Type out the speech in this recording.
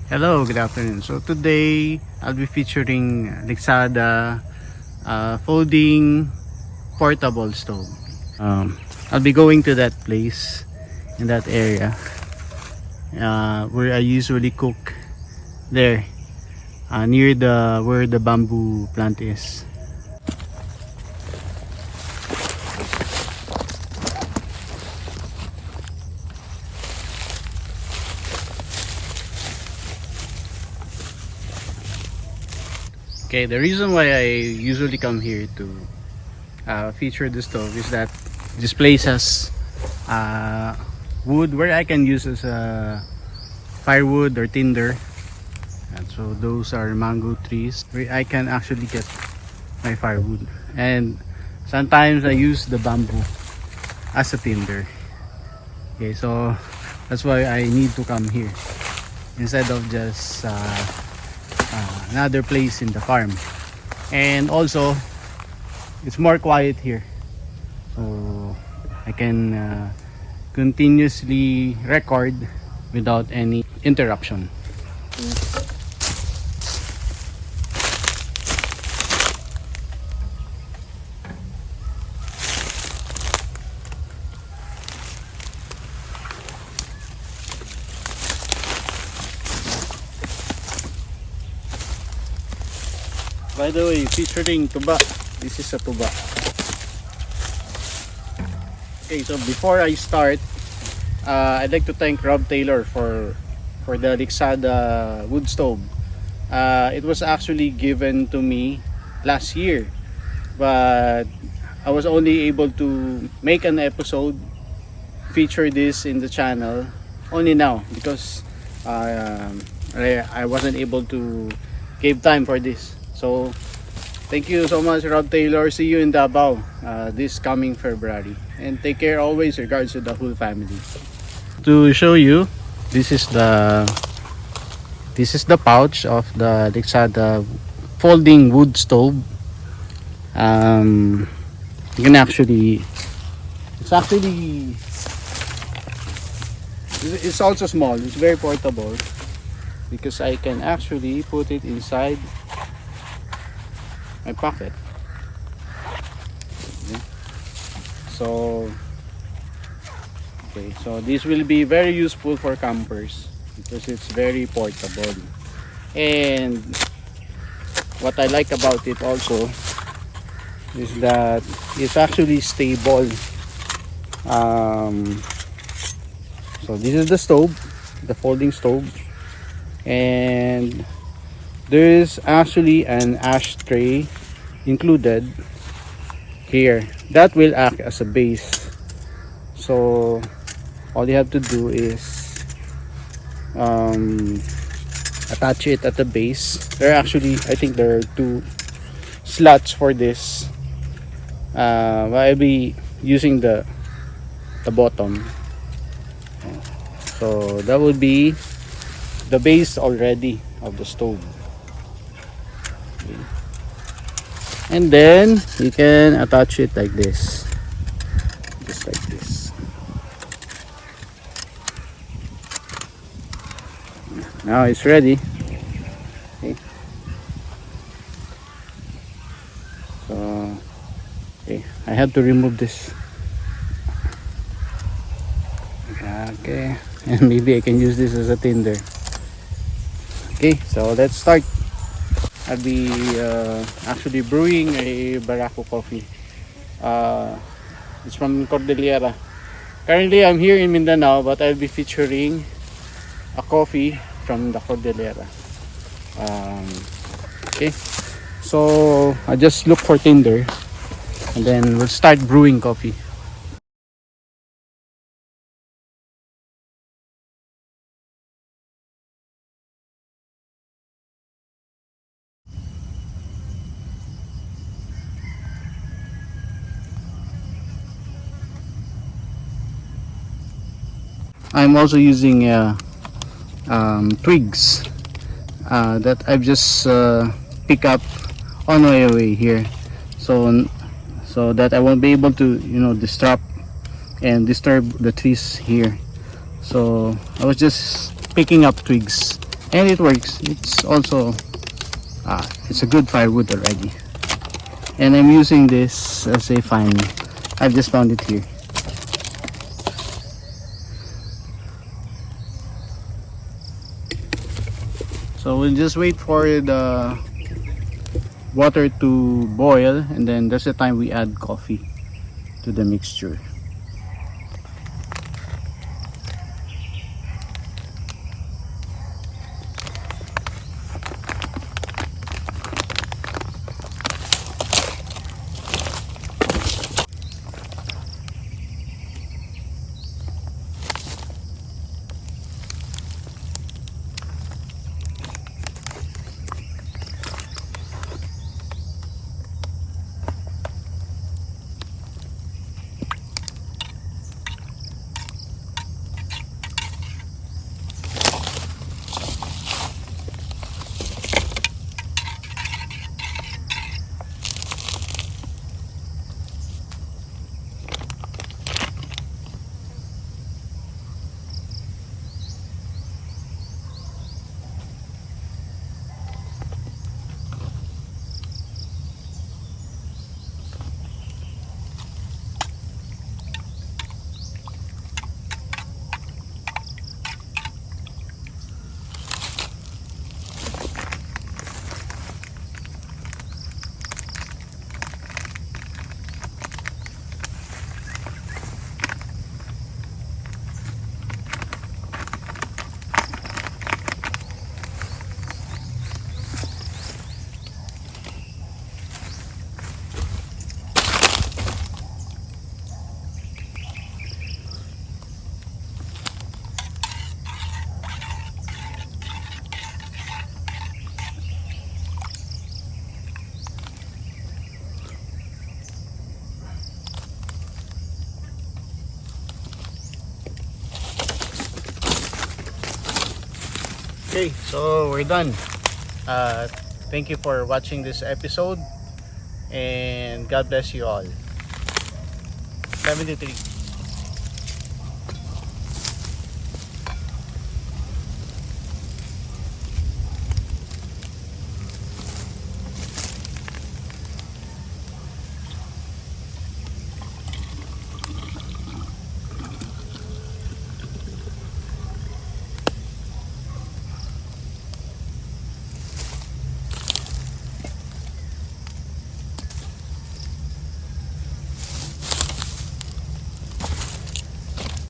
Hello, good afternoon. So today I'll be featuring Lixada folding portable stove. I'll be going to that place in that area where I usually cook there near the where the bamboo plant is. Okay, the reason why I usually come here to feature the stove is that this place has wood where I can use as a firewood or tinder, and so those are mango trees where I can actually get my firewood, and sometimes I use the bamboo as a tinder. Okay, so that's why I need to come here instead of just another place in the farm. And also it's more quiet here, so I can continuously record without any interruption. By the way, featuring tuba. This is a tuba. Okay, so before I start, I'd like to thank Rob Taylor for the Lixada wood stove. It was actually given to me last year, but I was only able to make an episode, feature this in the channel only now because I wasn't able to give time for this. So thank you so much, Rob Taylor. See you in Davao this coming February, and take care always. Regards to the whole family. To show you, this is the pouch of the Lixada folding wood stove. You can actually, it's also small. It's very portable because I can actually put it inside my pocket. Okay, so this will be very useful for campers because it's very portable. And what I like about it also is that it's actually stable. So this is the stove, the folding stove, and there is actually an ashtray included here that will act as a base. So all you have to do is attach it at the base. There are actually, I think there are 2 slots for this. I'll be using the bottom. So that would be the base already of the stove. And then you can attach it like this, just like this. Now it's ready. Okay, so okay, I have to remove this. Okay, and maybe I can use this as a tinder. Okay, so let's start. I'll be actually brewing a Barako coffee. It's from Cordillera. Currently I'm here in Mindanao, but I'll be featuring a coffee from the Cordillera. Okay, so I just look for tinder and then we'll start brewing coffee. I'm also using twigs that I've just picked up on my way here, so that I won't be able to disrupt disturb the trees here. So I was just picking up twigs and it works. It's also it's a good firewood already, and I'm using this as a fan. I've just found it here. So we'll just wait for the water to boil, and then that's the time we add coffee to the mixture. Okay, so we're done. Thank you for watching this episode, and God bless you all. 73.